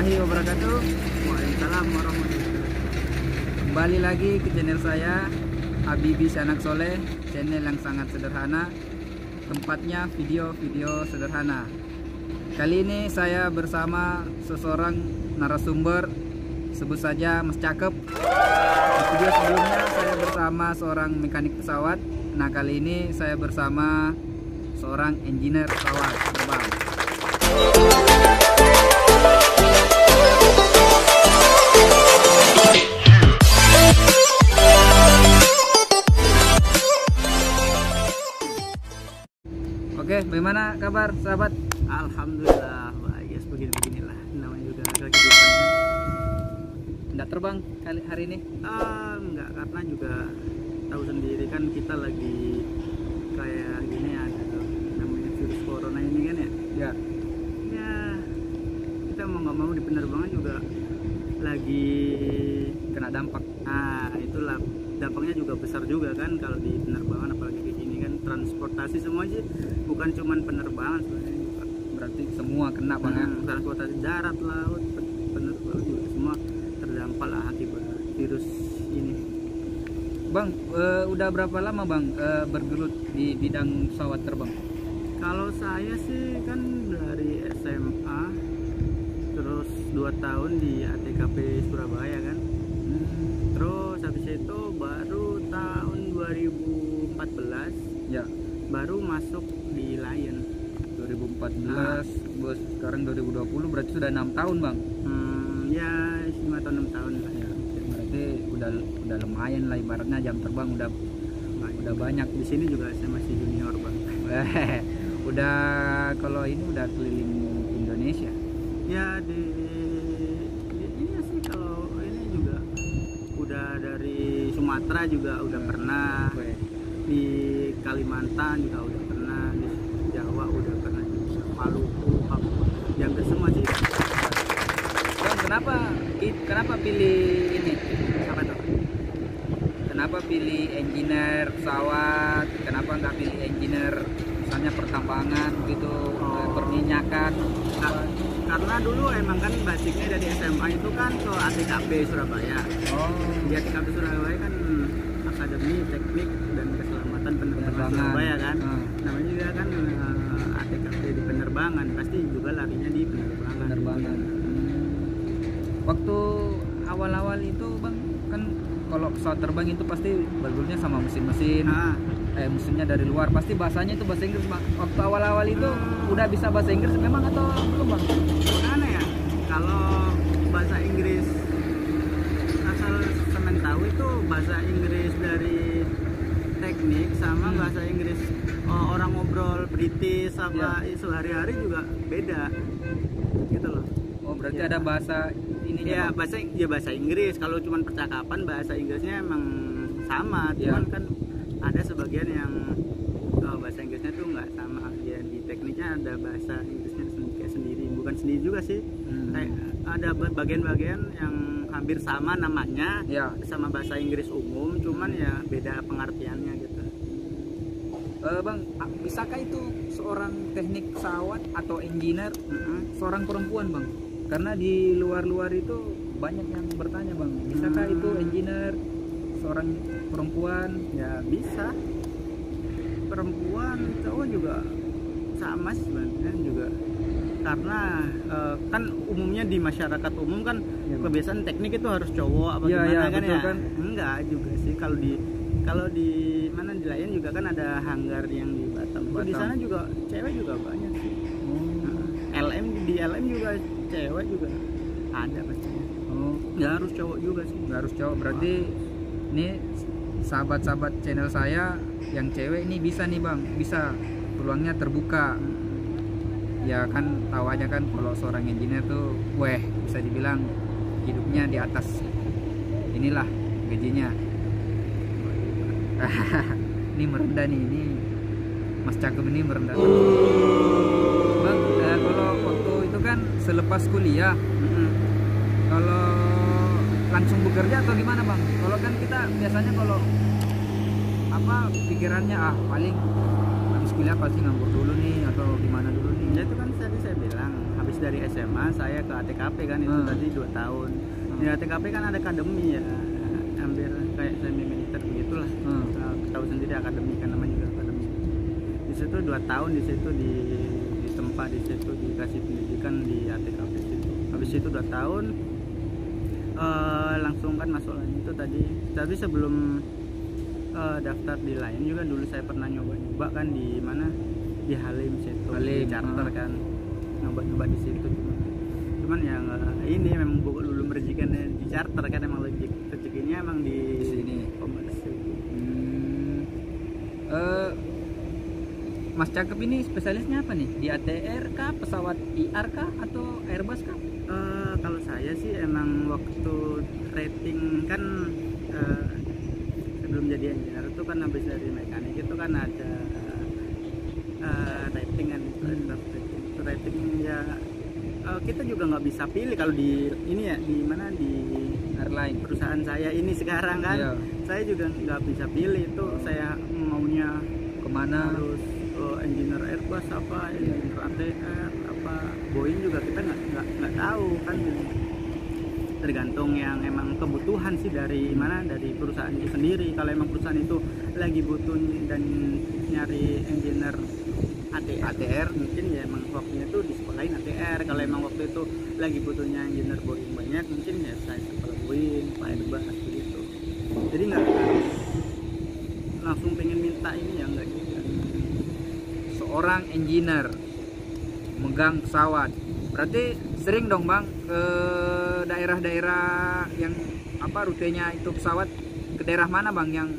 warahmatullahi wabarakatuh. Waalaikumsalam warahmatullahi wabarakatuh. Kembali lagi ke channel saya, Habibi Sanak Soleh, channel yang sangat sederhana, tempatnya video-video sederhana. Kali ini saya bersama seseorang narasumber, sebut saja Mas Cakep. Di video sebelumnya saya bersama seorang mekanik pesawat. Nah, kali ini saya bersama seorang engineer pesawat terbang. Oke, bagaimana kabar sahabat? Alhamdulillah baik, ya beginilah namanya juga kehidupannya. Tidak terbang kali hari ini? Enggak, karena juga tahu sendiri kan kita lagi kayak gini ya, namanya virus corona ini kan ya. Ya. Ya kita mau nggak mau di penerbangan juga lagi Kena dampak. Nah itulah dampaknya juga besar juga kan kalau di penerbangan, apalagi kayak gini kan transportasi semua sih, bukan cuman penerbangan sebenarnya. Berarti semua kena bang ya? Transportasi darat, laut, penerbangan juga semua terdampak lah akibat virus ini. Bang, udah berapa lama bang bergelut di bidang pesawat terbang? Kalau saya sih kan dari SMA, terus 2 tahun di ATKP Surabaya kan. Terus habis itu baru tahun 2014 Ya. baru masuk di Lion. 2014, bos sekarang 2020, berarti sudah 6 tahun bang. Ya 5 atau 6 tahun lah ya. Berarti udah lumayan lah, ibaratnya jam terbang udah banyak. Di sini juga saya masih junior bang. Udah, kalau ini udah keliling Indonesia. Ya di ini sih, kalau ini juga udah dari Sumatera juga udah pernah, di Kalimantan juga udah pernah, di Jawa udah pernah, juga Maluku, Papua, yang ke semua sih. Bang, kenapa pilih ini? Apa tuh? Kenapa pilih engineer pesawat? Kenapa nggak pilih engineer misalnya pertambangan gitu, perminyakan? Karena dulu emang kan basicnya dari SMA itu kan ke ATKP Surabaya. Di ATKP Surabaya kan Akademi Teknik dan Keselamatan Penerbangan Surabaya kan. Namanya juga kan ATKP di penerbangan, pasti juga larinya di penerbangan. Waktu awal-awal itu bang, kan kalau pesawat terbang itu pasti bergulirnya sama mesin-mesin, mesinnya dari luar, pasti bahasanya itu bahasa Inggris bang. Waktu awal-awal itu udah bisa bahasa Inggris memang atau belum bang? Gimana ya, kalau bahasa Inggris asal semen tahu itu bahasa Inggris dari teknik sama bahasa Inggris orang ngobrol British sama sehari-hari juga beda gitu loh. Oh berarti ada bahasa ini ya, bahasa Inggris. Kalau cuman percakapan bahasa Inggrisnya emang sama, cuman kan ada sebagian yang bahasa Inggrisnya tuh nggak sama. Ya di tekniknya ada bahasa Inggrisnya kayak sendiri, bukan sendiri juga sih. Kayak ada bagian-bagian yang hampir sama namanya, sama bahasa Inggris umum, cuman ya beda pengertiannya gitu. Bang, bisakah itu seorang teknik pesawat atau engineer seorang perempuan bang? Karena di luar-luar itu banyak yang bertanya bang, bisakah itu engineer seorang perempuan? Ya bisa, perempuan cowok juga sama sebenarnya juga, karena kan umumnya di masyarakat umum kan kebiasaan teknik itu harus cowok apa gimana kan ya? Enggak juga sih, kalau di mana di Lion juga kan ada hanggar yang di Batam. Di sana juga cewek juga banyak sih. Di LM juga cewek juga ada pastinya. Nggak harus cowok juga sih. Nggak harus cowok, berarti ini sahabat-sahabat channel saya yang cewek ini bisa nih bang, bisa, peluangnya terbuka. Ya kan tahu aja kan kalau seorang engineer tuh bisa dibilang hidupnya di atas inilah gajinya. Ini merendah nih, ini Mas Cakep ini merendah. Bang, kalau waktu itu kan selepas kuliah, kalau langsung bekerja atau gimana bang? Kalau kan kita biasanya kalau pikirannya paling habis kuliah pasti nganggur dulu nih atau gimana dulu nih. Ya itu kan tadi saya bilang habis dari SMA saya ke ATKP kan, itu tadi 2 tahun. Di ATKP kan ada akademi ya, hampir kayak semi militer begitulah. Tahu sendiri akademi kan, namanya juga akademi. Di situ 2 tahun, di situ ditempa, di situ dikasih pendidikan di ATKP situ. Habis itu 2 tahun langsung kan masuk lain itu tadi. Tapi sebelum daftar di lain juga dulu saya pernah nyoba kan di mana, di Halim situ, di charter kan, nyoba di situ. Cuman ya ini memang belum rezekinya di charter kan, emang rezekinya emang di sini komersil. Mas Cakep ini spesialisnya apa nih? Di ATR kah, pesawat IR kah, atau Airbus kah? Kalau saya sih emang waktu rating kan sebelum jadi engineer itu kan habis dari mekanik itu kan ada rating kan, rating ya. Kita juga nggak bisa pilih kalau di ini ya, di mana, di Airline perusahaan saya ini sekarang kan. Iya. Saya juga nggak bisa pilih itu saya maunya kemana. harus engineer Airbus apa, engineer ATR apa, Boeing juga kita nggak tahu kan, tergantung yang emang kebutuhan sih dari mana, dari perusahaan itu sendiri. Kalau emang perusahaan itu lagi butuh dan nyari engineer ATR mungkin ya emang waktunya itu di sekolahin ATR. Kalau emang waktu itu lagi butuhnya engineer Boeing banyak, mungkin ya saya sekolah Boeing, Airbus begitu. Jadi nggak harus langsung pengen minta ini ya, enggak gitu. Seorang engineer megang pesawat, berarti sering dong bang ke daerah-daerah yang apa, rutenya itu pesawat ke daerah mana bang yang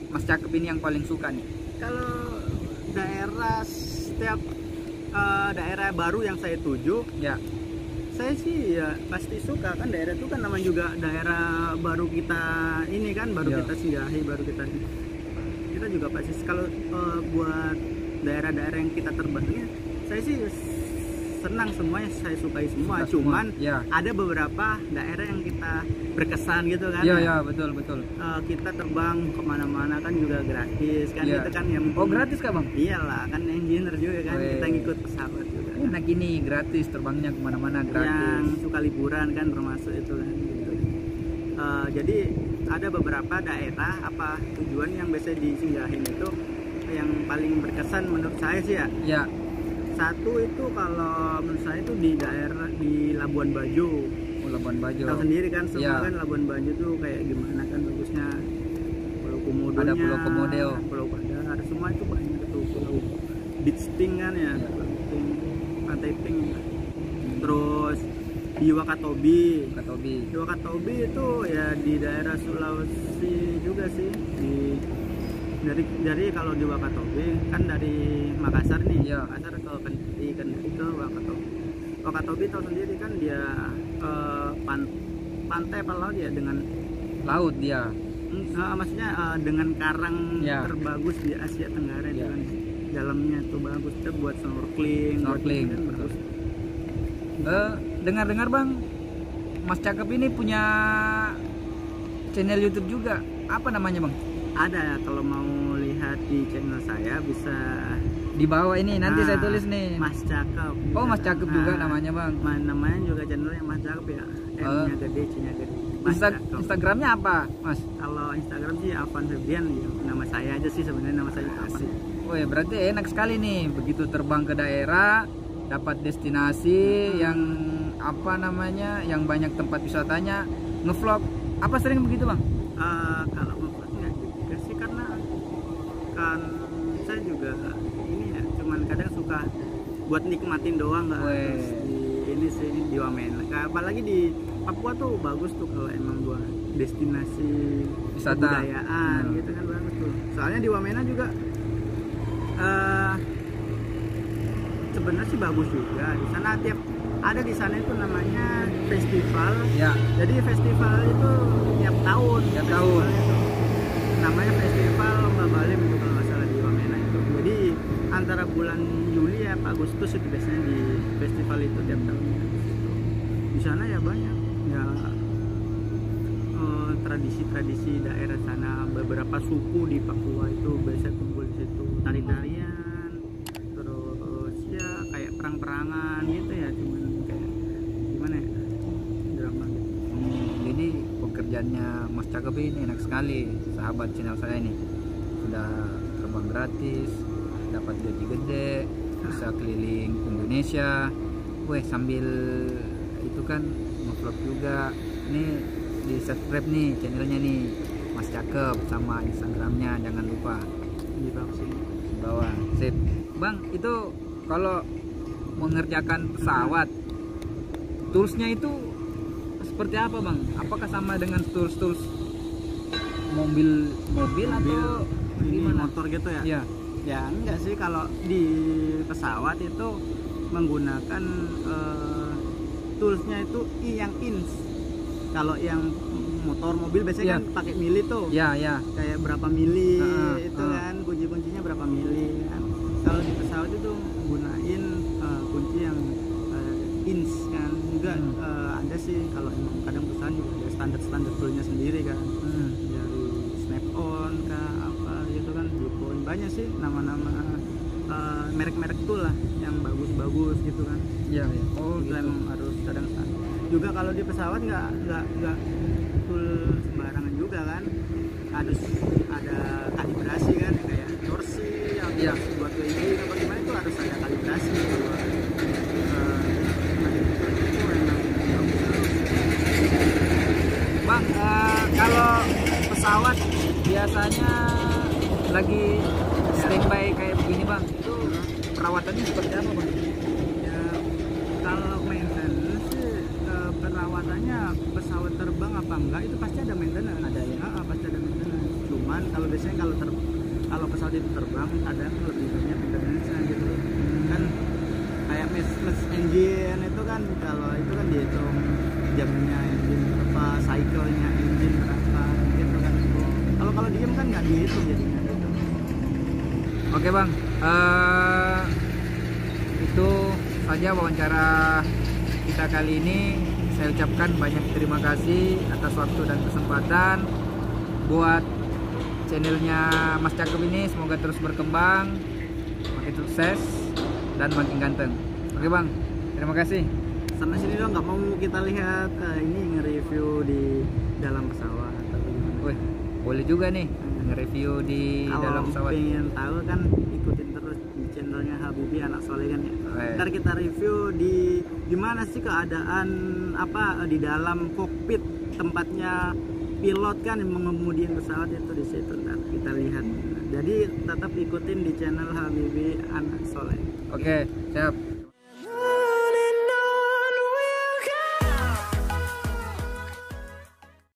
Mas Cakep ini yang paling suka nih? Kalau daerah, setiap daerah baru yang saya tuju Ya, saya sih ya pasti suka kan. Daerah itu kan namanya juga daerah baru kita ini kan, baru Ya. kita singgahi, baru kita juga pasti kalau buat daerah-daerah yang kita terbangnya saya sih senang semuanya, saya sukai semua. Suka Cuman semua. Ya. ada beberapa daerah yang kita berkesan gitu kan. Iya ya, betul. Kita terbang kemana-mana kan juga gratis kan, Iya. itu kan yang Oh gratis kah bang? iyalah kan, engineer juga kan, Weh. kita ngikut pesawat juga kan. Enak ini gratis, terbangnya kemana-mana Yang gratis. suka liburan kan termasuk itu kan gitu. Jadi ada beberapa daerah apa tujuan yang biasa disinggahin itu yang paling berkesan menurut saya sih ya. Ya, Satu itu kalau menurut saya itu di daerah di Labuan Bajo. Labuan Bajo. Tahu sendiri kan semua Ya. kan Labuan Bajo tuh kayak gimana kan bagusnya. Pulau Komodonya, Ada Pulau Komodo. Pulau Padar, semua itu banyak tuh, pulau beach pink kan ya, Ya. Pink, pantai pink. Terus di Wakatobi. Katobi. Di Wakatobi itu ya di daerah Sulawesi juga sih. Dari kalau di Wakatobi kan dari Makassar nih, Iya. Makassar ke Kendari ke Wakatobi. Wakatobi tahu sendiri kan dia pantai apa laut ya, dengan Laut dia. maksudnya dengan karang Ya. terbagus di Asia Tenggara itu Ya. kan. Dalamnya tuh bagus, kita buat snorkeling, Snorkeling, buat ini kan betul. bagus. Dengar-dengar bang, Mas Cakep ini punya channel YouTube juga. Apa namanya bang? Ada, kalau mau lihat di channel saya bisa Di bawah ini nanti Nah, saya tulis nih. Mas Cakep. Oh Mas Cakep juga Nah, namanya bang. namanya juga channelnya Mas Cakep ya. M-nya gede, C-nya gede. Mas Cakep. Instagramnya apa Mas? Kalau Instagram sih Afan Febrian ya, nama saya aja sih sebenarnya, nama saya Afan. Oh ya berarti enak sekali nih, begitu terbang ke daerah, dapat destinasi yang apa namanya, yang banyak tempat wisatanya, ngevlog. Apa sering begitu bang? Kalau ngevlognya juga sih, karena kan saya juga ini ya, cuman kadang suka buat nikmatin doang, nggak Weh. harus di ini sih di Wamena. Apalagi di Papua tuh bagus tuh kalau emang buat destinasi Wisata. kebudayaan gitu kan, bagus tuh. Soalnya di Wamena juga sebenarnya sih bagus juga. Di sana ada di sana itu namanya festival. Ya. Jadi festival itu tiap tahun. Tiap Festival tahun. itu. Namanya festival Lomba Balim itu kalau nggak salah di Wamena itu. Jadi antara bulan Juli ya Agustus itu biasanya di festival itu tiap tahun. Di sana ya banyak ya tradisi-tradisi daerah sana. Beberapa suku di Papua itu biasa kumpul di situ, tari-tarian, terus ya kayak perang-perangan gitu ya, cuman kerjanya Mas Cakep ini enak sekali, sahabat channel saya ini. Sudah terbang gratis, dapat gaji gede, bisa keliling Indonesia. Weh, sambil itu kan nge-vlog juga. Ini di subscribe nih channelnya nih Mas Cakep, sama Instagramnya jangan lupa di bawah sini. di bawah. Sip Bang, itu kalau mengerjakan pesawat, toolsnya itu seperti apa Bang? Apakah sama dengan tools mobil atau Ini gimana? motor gitu ya? Ya, Ya enggak sih, kalau di pesawat itu menggunakan toolsnya itu yang ins. Kalau yang motor mobil biasanya Iya. kan pakai mili tuh, ya, kayak berapa mili itu ah. kan, kunci-kuncinya berapa mili kan. Kalau di pesawat itu gunain kunci yang ins kan. Juga ada sih, kalau emang kadang perusahaan juga ada standar toolnya sendiri kan, dari Snap-on kah apa gitu kan, Bluepoint, banyak sih nama-nama merek-merek tool lah yang bagus-bagus gitu kan. ya. Oh Itu gitu. emang harus kadang juga. Kalau di pesawat nggak tool sembarangan juga kan, harus ada kalibrasi kan, kayak torsi atau Iya. buat landing apa gimana, itu harus ada kalibrasi gitu. Bang, kalau pesawat biasanya lagi standby kayak begini Bang, itu perawatannya seperti apa Bang? Ya, kalau maintenance sih, perawatannya pesawat terbang apa enggak itu pasti ada maintenance. Ada ya? Pasti ada maintenance. Cuman kalau biasanya kalau pesawat itu terbang kadang lebih banyak maintenance gitu kan, kayak mes engine itu kan, kalau itu kan dihitung jamnya engine berapa, cycle-nya engine berapa gitu kan. Kalau diem kan nggak dihitung jadinya gitu. Oke Bang, itu saja wawancara kita kali ini. Saya ucapkan banyak terima kasih atas waktu dan kesempatan. Buat channelnya Mas Cakep ini semoga terus berkembang, makin sukses dan makin ganteng. Oke Bang, terima kasih. Sama sini dong, nggak mau kita lihat ini nge-review di dalam pesawat atau gimana? Wih, boleh juga nih nge-review di dalam Kalau pesawat. pengen tahu kan ikutin terus di channelnya Habibi Anak Soleh kan ya. Ntar kita review di gimana sih keadaan apa di dalam kokpit tempatnya pilot kan yang mengemudiin pesawat itu, di situ ntar kita lihat. Jadi tetap ikutin di channel Habibi Anak Soleh. Oke, siap.